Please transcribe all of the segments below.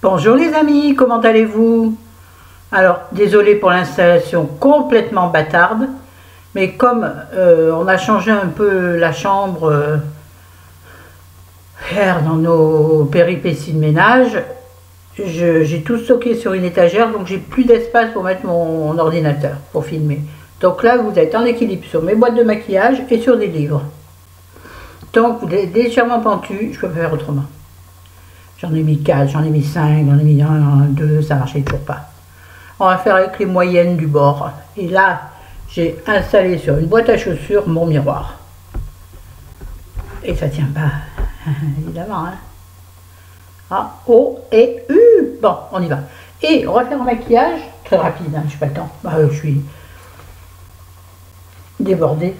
Bonjour les amis, comment allez-vous? Alors, désolé pour l'installation complètement bâtarde, mais comme on a changé un peu la chambre dans nos péripéties de ménage, j'ai tout stocké sur une étagère, donc j'ai plus d'espace pour mettre mon ordinateur pour filmer. Donc là, vous êtes en équilibre sur mes boîtes de maquillage et sur des livres. Donc, vous êtes légèrement pentu, je peux pas faire autrement. J'en ai mis 4, j'en ai mis 5, j'en ai mis 1, 2, ça marchait toujours pas. On va faire avec les moyennes du bord. Et là, j'ai installé sur une boîte à chaussures mon miroir. Et ça tient pas, évidemment. Hein. A, O et U. Bon, on y va. Et on va faire un maquillage très rapide, hein, je n'ai pas le temps. Je suis débordée.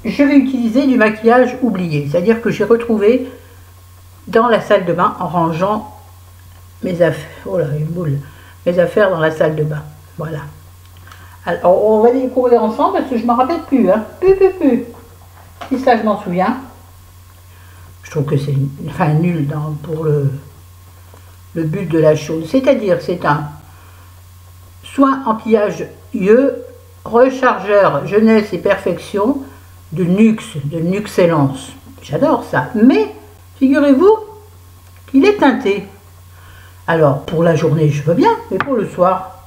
Je vais utiliser du maquillage oublié, c'est-à-dire que j'ai retrouvé dans la salle de bain en rangeant mes affaires. Oh là, une boule. Mes affaires dans la salle de bain. Voilà. Alors, on va découvrir ensemble parce que je ne m'en rappelle plus. Hein. Si ça, je m'en souviens. Je trouve que c'est nul pour le but de la chose. C'est-à-dire, c'est un soin anti-âge rechargeur jeunesse et perfection de Nuxellence. J'adore ça. Mais figurez-vous qu'il est teinté. Alors, pour la journée, je veux bien, mais pour le soir,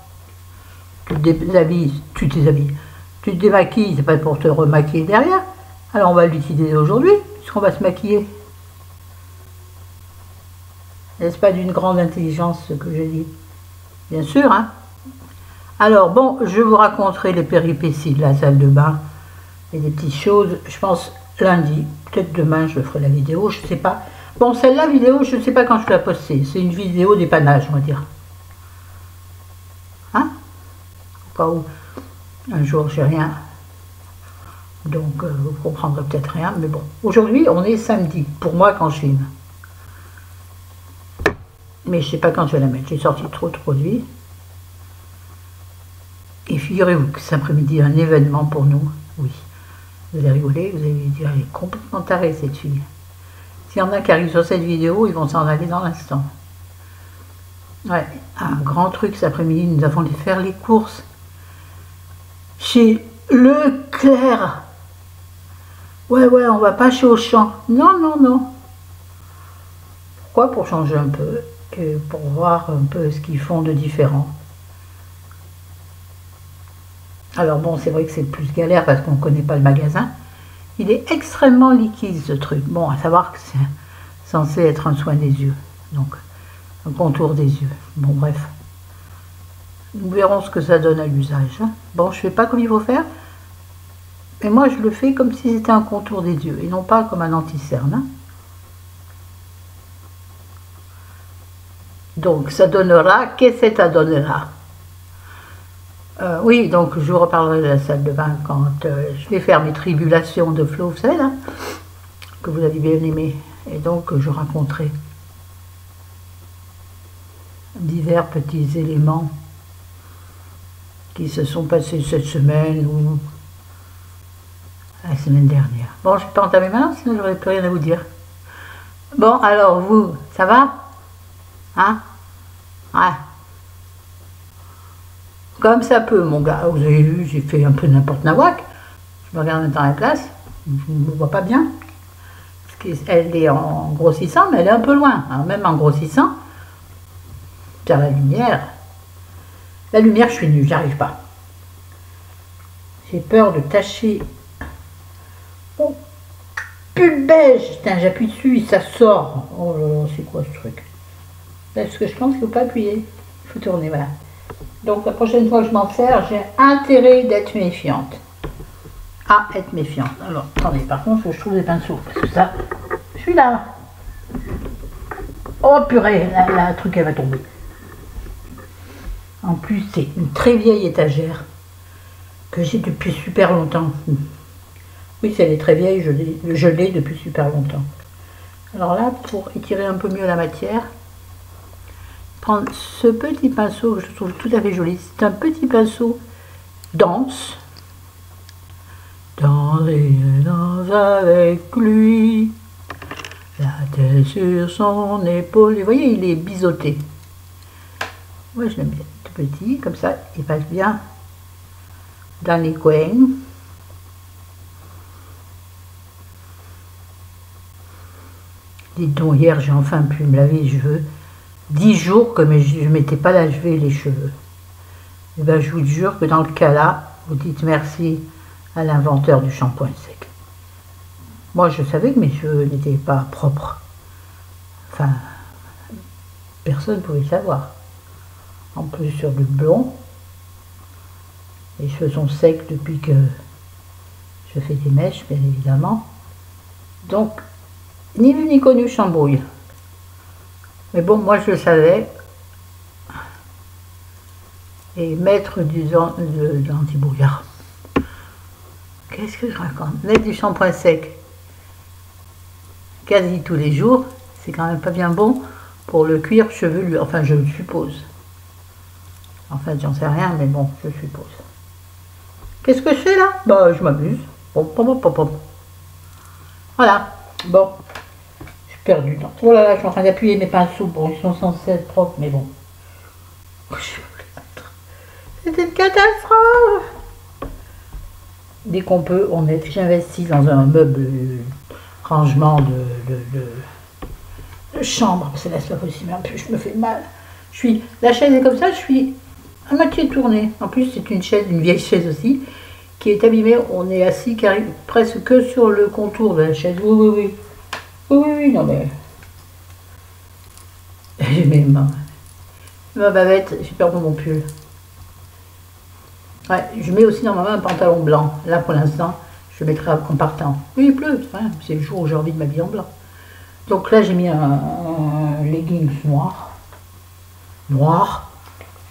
tu te démaquilles, c'est pas pour te remaquiller derrière. Alors, on va l'utiliser aujourd'hui, puisqu'on va se maquiller. N'est-ce pas d'une grande intelligence, ce que je dis? Bien sûr, hein. Alors, bon, je vous raconterai les péripéties de la salle de bain et des petites choses, je pense, lundi. Peut-être demain, je ferai la vidéo, je ne sais pas. Bon, celle-là, vidéo, je ne sais pas quand je vais la poster. C'est une vidéo dépannage, on va dire. Hein? Au cas où un jour, j'ai rien. Donc, vous ne comprendrez peut-être rien. Mais bon, aujourd'hui, on est samedi. Pour moi, quand je filme. Mais je ne sais pas quand je vais la mettre. J'ai sorti trop de produits. Et figurez-vous que cet après-midi, un événement pour nous. Oui. Vous allez rigoler, vous allez dire, elle est complètement tarée, cette fille. S'il y en a qui arrivent sur cette vidéo, ils vont s'en aller dans l'instant. Ouais, un grand truc cet après-midi, nous avons allé faire les courses chez Leclerc. Ouais, on va pas chez Auchan. Non. Pourquoi? Pour changer un peu et pour voir un peu ce qu'ils font de différent. Alors bon, c'est vrai que c'est plus galère parce qu'on ne connaît pas le magasin. Il est extrêmement liquide ce truc. Bon, à savoir que c'est censé être un soin des yeux. Donc, un contour des yeux. Bon, bref. Nous verrons ce que ça donne à l'usage. Bon, je ne sais pas comme il faut faire. Mais moi, je le fais comme si c'était un contour des yeux. Et non pas comme un anti-cerne. Hein. Donc, ça donnera. Qu'est-ce que ça donnera? Oui, donc je vous reparlerai de la salle de bain quand je vais faire mes tribulations de Flo, vous savez, là, que vous avez bien aimé. Et donc je raconterai divers petits éléments qui se sont passés cette semaine ou la semaine dernière. Bon, je ne vais pas entamer maintenant, sinon j'aurais plus rien à vous dire. Bon, alors vous, ça va? Hein? Ouais. Comme ça peut, mon gars. Vous avez vu, j'ai fait un peu n'importe nawak. Je me regarde dans la place. Je ne me vois pas bien. Parce qu'elle est en grossissant, mais elle est un peu loin. Alors, même en grossissant, faire la lumière, je suis nulle, j'y arrive pas. J'ai peur de tacher. Oh, pull beige. Putain, j'appuie dessus, ça sort. Oh là là, c'est quoi ce truc? Parce que je pense qu'il ne faut pas appuyer. Il faut tourner, voilà. Donc la prochaine fois que je m'en sers, j'ai intérêt d'être méfiante. À être méfiante. Alors, attendez, par contre, faut que je trouve des pinceaux. Parce que ça, je suis là. Oh purée, la truc, elle va tomber. En plus, c'est une très vieille étagère que j'ai depuis super longtemps. Oui, elle est très vieille, je l'ai depuis super longtemps. Alors là, pour étirer un peu mieux la matière, prendre ce petit pinceau que je trouve tout à fait joli. C'est un petit pinceau dense. Danse avec lui, la tête sur son épaule. Et vous voyez, il est biseauté. Moi, je l'aime bien tout petit, comme ça, il passe bien dans les coins. Dites donc, hier, j'ai enfin pu me laver les cheveux. 10 jours que je ne m'étais pas lavé les cheveux. Et ben, je vous jure que dans le cas là, vous dites merci à l'inventeur du shampoing sec. Moi, je savais que mes cheveux n'étaient pas propres. Enfin, personne ne pouvait le savoir. En plus, sur le blond, les cheveux sont secs depuis que je fais des mèches, bien évidemment. Donc, ni vu ni connu, chambouille. Mais bon, moi, je le savais. Et mettre de l'anti-brouillard. Qu'est-ce que je raconte? Mettre du shampoing sec quasi tous les jours, c'est quand même pas bien bon pour le cuir chevelu. Enfin, je le suppose. En fait, j'en sais rien, mais bon, je suppose. Qu'est-ce que je fais là? Bah, je m'amuse. Voilà. Bon. Je perds du temps. Oh là là, je suis en train d'appuyer mes pinceaux. Bon, ils sont censés être propres, mais bon. C'était une catastrophe. Dès qu'on peut, j'investis dans un meuble rangement de chambre. C'est là, c'est pas possible. En plus, je me fais mal. La chaise est comme ça, je suis à moitié tournée. En plus, c'est une vieille chaise aussi, qui est abîmée. On est assis presque que sur le contour de la chaise. Oui. Oui, non mais... J'ai ma bavette, j'ai perdu mon pull. Ouais, je mets aussi dans ma main un pantalon blanc. Là, pour l'instant, je le mettrai en partant. Oui, il pleut, c'est le jour où j'ai envie de m'habiller en blanc. Donc là, j'ai mis un leggings noir. Noir,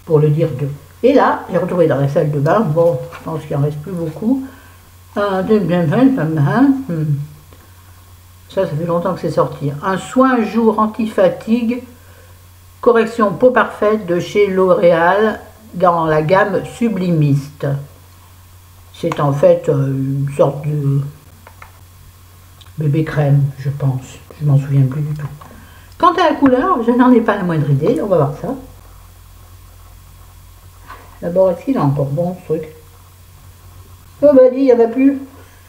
pour le dire deux. Et là, j'ai retrouvé dans la salle de bain. Bon, je pense qu'il en reste plus beaucoup. Ça fait longtemps que c'est sorti. Un soin jour anti-fatigue, correction peau parfaite de chez L'Oréal dans la gamme sublimiste. C'est en fait une sorte de bébé crème, je pense. Je m'en souviens plus du tout. Quant à la couleur, je n'en ai pas la moindre idée. On va voir ça. D'abord, est-ce qu'il a encore bon ce truc? Oh bah dis, il n'y en a plus.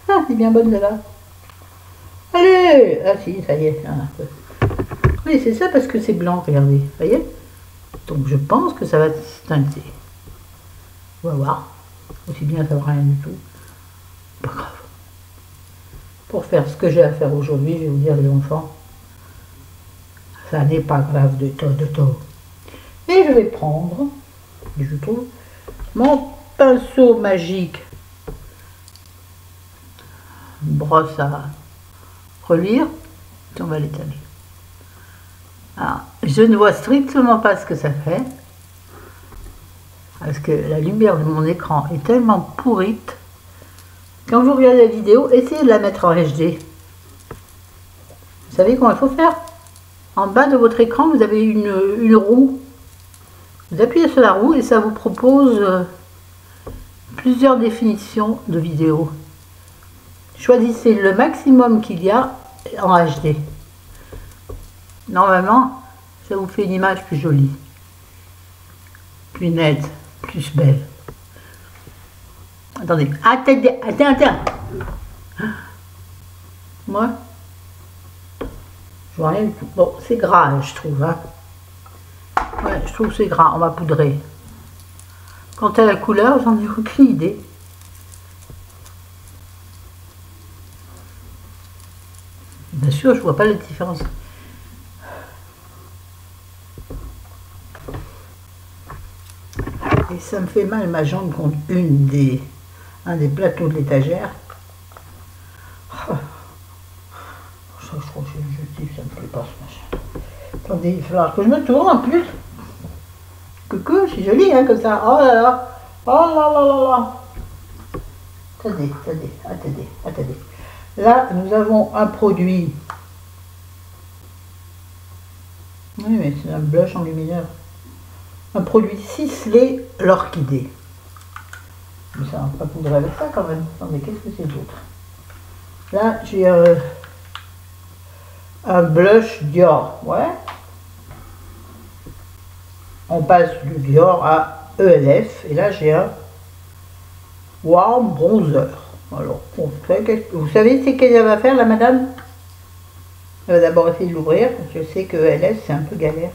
Ah, c'est bien bonne là. Allez! Ah si, ça y est. Oui, c'est ça parce que c'est blanc, regardez. Vous voyez? Donc je pense que ça va se teinter. On va voir. Aussi bien ça va rien du tout. Pas grave. Pour faire ce que j'ai à faire aujourd'hui, je vais vous dire les enfants, ça n'est pas grave de tout. Et je vais prendre, je trouve, mon pinceau magique, brosse à relire, on va l'étaler. Alors, je ne vois strictement pas ce que ça fait, parce que la lumière de mon écran est tellement pourrite. Quand vous regardez la vidéo, essayez de la mettre en HD. Vous savez comment il faut faire? En bas de votre écran, vous avez une roue. Vous appuyez sur la roue et ça vous propose plusieurs définitions de vidéos. Choisissez le maximum qu'il y a en HD. Normalement, ça vous fait une image plus jolie, plus nette, plus belle. Attendez, attends. Moi, je vois rien du tout. Bon, c'est gras, je trouve. Hein. Ouais, je trouve que c'est gras, on va poudrer. Quant à la couleur, j'en ai aucune idée. Bien sûr, je vois pas la différence. Et ça me fait mal ma jambe contre un des plateaux de l'étagère. Oh. Ça, je crois que je dis que ça me plaît pas ce machin. Attendez, il va falloir que je me tourne en plus. Coucou, je suis jolie hein, comme ça. Oh là là. Oh là là là là. Attendez. Là, nous avons un produit. Oui, mais c'est un blush enlumineur. Un produit ciselé, l'orchidée. Mais ça va pas poudrer avec ça quand même. Attendez, qu'est-ce que c'est d'autre? Là, j'ai un blush Dior. Ouais. on passe du Dior à ELF. Et là, j'ai un Warm Bronzer. Alors, vous savez c'est qu'elle va faire, la madame? Elle va d'abord essayer de l'ouvrir. Je sais que ELF, c'est un peu galère.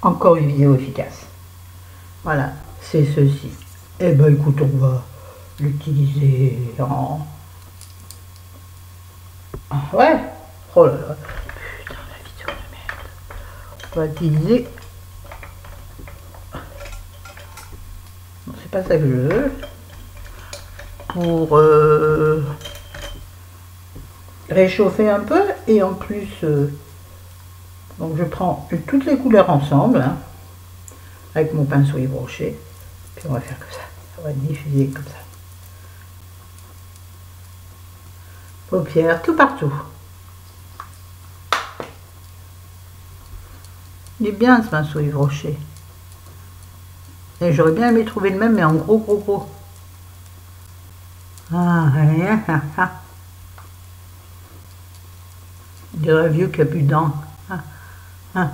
Encore une vidéo efficace. Voilà, c'est ceci. Eh ben, écoute, on va l'utiliser en... Ouais. Oh là là. Putain, la vidéo de merde. On va utiliser... Non, c'est pas ça que je veux. Pour réchauffer un peu. Et en plus... donc je prends toutes les couleurs ensemble. Hein, avec mon pinceau Yves Rocher. Puis on va faire comme ça. On va diffuser comme ça. Paupières, tout partout. Il est bien ce pinceau Yves Rocher. Et j'aurais bien aimé trouver le même, mais en gros. Ah, il dirait vieux qui a plus de dents. Je n'ai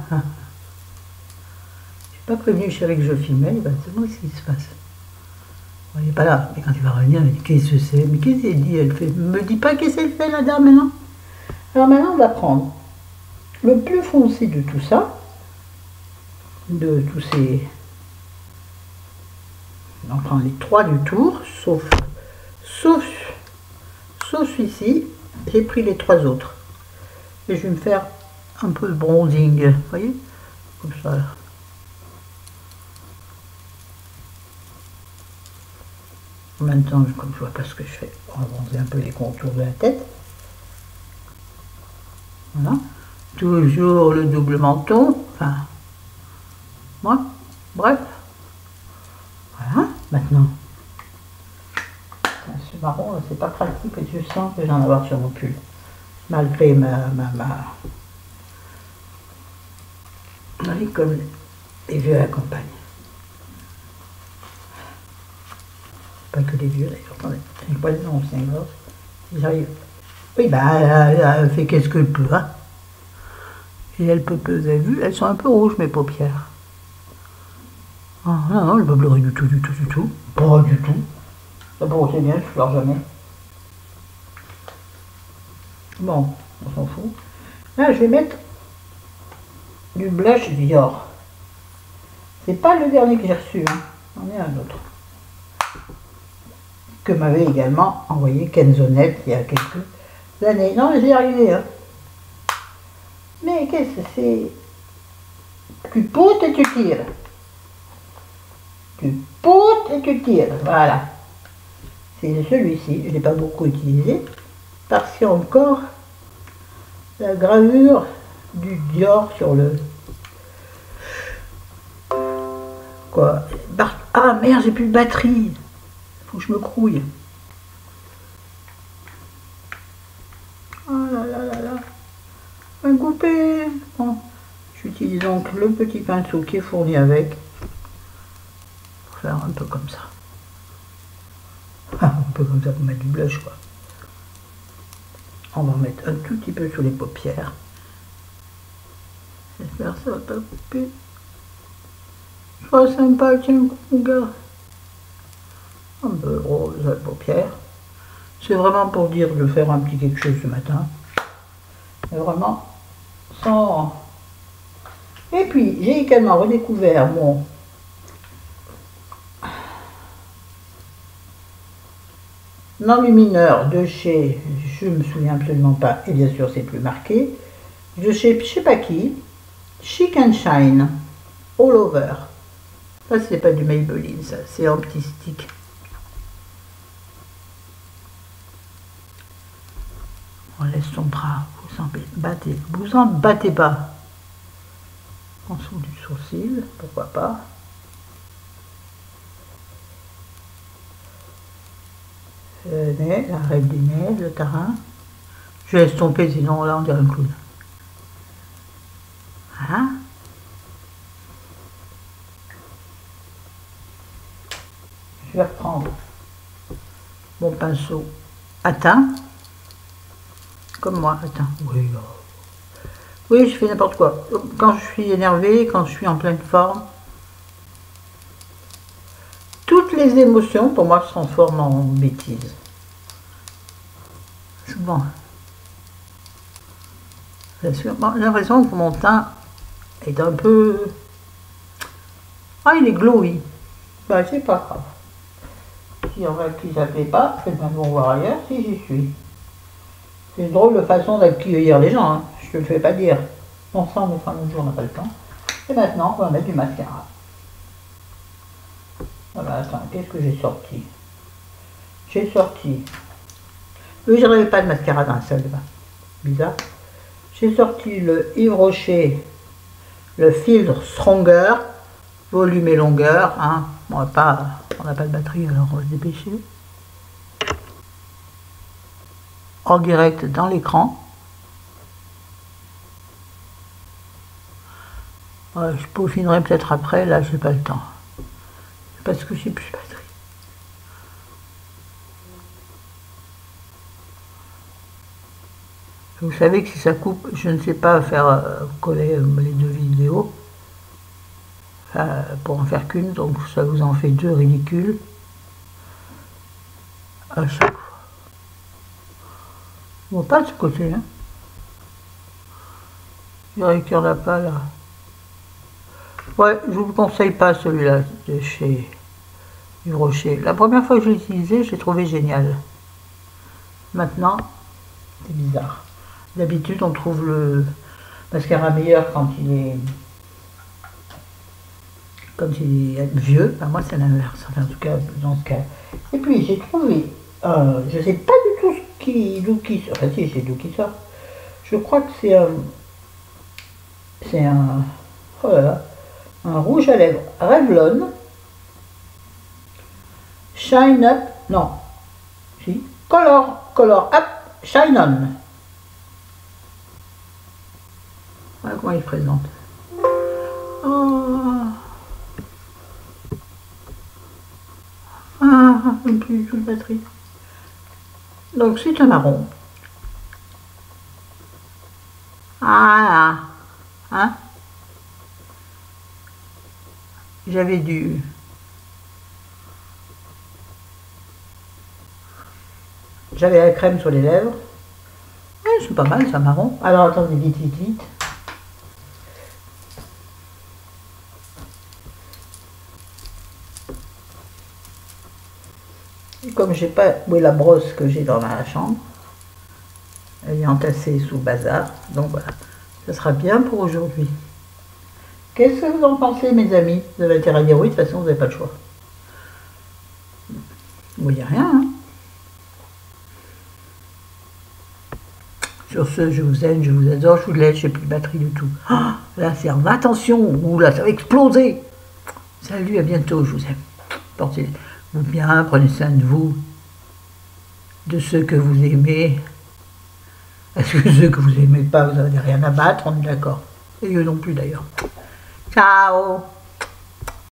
pas prévenu chérie que je filmais, il va se demander ce qui se passe. Bon, il n'est pas là, mais quand il va revenir, il dit qu'est-ce que c'est? Mais qu'est-ce qu'elle dit? Elle fait, me dit pas qu'est-ce qu'elle fait la dame maintenant. Alors maintenant, on va prendre le plus foncé de tout ça, de tous ces... On prend les 3 du tour, sauf celui-ci, j'ai pris les 3 autres. Et je vais me faire un peu de bronzing, vous voyez, comme ça. En même temps, comme je vois pas ce que je fais, on va bronzer un peu les contours de la tête. Voilà. Toujours le double menton, enfin, moi, bref. Voilà, maintenant. Ce marron, c'est pas pratique, et je sens que je vais en avoir sur mon pull. Malgré oui, comme les vieux à la campagne. Pas que les vieux d'ailleurs, attendez, j'ai pas le nom, c'est un gros. J'arrive. Oui, bah, elle fait qu'est-ce qu'elle peut, hein. Et elle peut, vous avez vu, elles sont un peu rouges, mes paupières. Oh, non, elle n'est pas bleurée du tout. Pas du tout. Bon, c'est bien, je pleure jamais. Bon, on s'en fout. Là, je vais mettre du blush Dior. C'est pas le dernier que j'ai reçu, hein. J'en ai un autre. Que m'avait également envoyé Kenzonette il y a quelques années. Non, j'y ai arrivé, hein. Mais qu'est-ce que c'est? Tu poutes et tu tires. Tu poutes et tu tires. Voilà. C'est celui-ci. Je ne l'ai pas beaucoup utilisé. Parce qu'il y a encore la gravure du Dior sur le... Quoi? Ah merde, j'ai plus de batterie. Faut que je me crouille. Oh là là là là. Un coupé. Bon. J'utilise donc le petit pinceau qui est fourni avec. Pour faire un peu comme ça. Un peu comme ça pour mettre du blush, quoi. On va en mettre un tout petit peu sur les paupières. J'espère que ça va pas couper. Oh, sympa, tiens, mon gars. Un peu rose à la paupière. C'est vraiment pour dire de faire un petit quelque chose ce matin. Mais vraiment sans... Et puis, j'ai également redécouvert mon enlumineur de chez, je me souviens absolument pas, et bien sûr c'est plus marqué, de chez je sais pas qui, Chic and Shine, All Over. Ça c'est pas du Maybelline, ça, c'est en petit stick. On laisse son bras, vous en battez pas. En dessous du sourcil, pourquoi pas. Le nez, la règle du nez, le tarin. Je laisse tomber, sinon là on dirait un clown. Hein? Je vais reprendre mon pinceau à teint, comme moi, à teint. Oui, Oui, je fais n'importe quoi. Quand je suis énervée, quand je suis en pleine forme, toutes les émotions, pour moi, se transforment en bêtises. Souvent. Bien sûr. Bon, j'ai l'impression que mon teint est un peu... Ah, il est glowy. Bah, c'est pas grave. S'il y en a qui s'appelaient pas, faites bien bon voir ailleurs si j'y suis. C'est une drôle de façon d'accueillir les gens, hein. Je te le fais pas dire. Bon, ça, on mettra un autre jour, on n'a pas le temps. Et maintenant, on va mettre du mascara. Voilà, attends, qu'est-ce que j'ai sorti? J'ai sorti... Oui, je n'avais pas de mascara dans la salle de bain. Bizarre. J'ai sorti le Yves Rocher, le filtre Stronger, volume et longueur. Hein. On n'a pas de batterie, alors on va se dépêcher. En direct dans l'écran. Je peaufinerai peut-être après, là j'ai pas le temps. Parce que j'ai plus de batterie. Vous savez que si ça coupe, je ne sais pas faire coller les deux vidéos. Pour en faire qu'une, donc ça vous en fait deux ridicules. À chaque fois. Bon, pas de ce côté, hein. Je dirais qu'il n'y en a pas là. Ouais, je vous le conseille pas celui-là de chez Yves Rocher. La première fois que je l'ai utilisé, j'ai trouvé génial. Maintenant, c'est bizarre. D'habitude, on trouve le mascara meilleur quand il est vieux. Enfin, moi, c'est l'inverse. Enfin, en tout cas, dans ce cas. Et puis, j'ai trouvé, je ne sais pas du tout d'où qui sort. Enfin, si, c'est d'où qui sort. Je crois que c'est oh là là, un rouge à lèvres Revlon Shine Up, non, si, Color Up Shine On. Voilà comment il se présente. Plus du tout de batterie. Donc c'est un marron. Ah, hein? J'avais la crème sur les lèvres. C'est pas mal, ça marron. Alors attendez, vite. Et comme j'ai pas où est la brosse que j'ai dans ma chambre, elle est entassée sous le bazar. Donc voilà, ça sera bien pour aujourd'hui. Qu'est-ce que vous en pensez, mes amis? Vous avez intérêt à dire oui, de toute façon, vous n'avez pas le choix. Vous voyez rien, hein? Sur ce, je vous aime, je vous adore, je vous laisse, j'ai plus de batterie du tout. Oh, là, c'est en attention, ouh là, ça va exploser. Salut, à bientôt, je vous aime. Portez-vous bien, prenez soin de vous, de ceux que vous aimez. Est-ce que ceux que vous n'aimez pas, vous n'avez rien à battre, on est d'accord. Et eux non plus d'ailleurs. Ciao.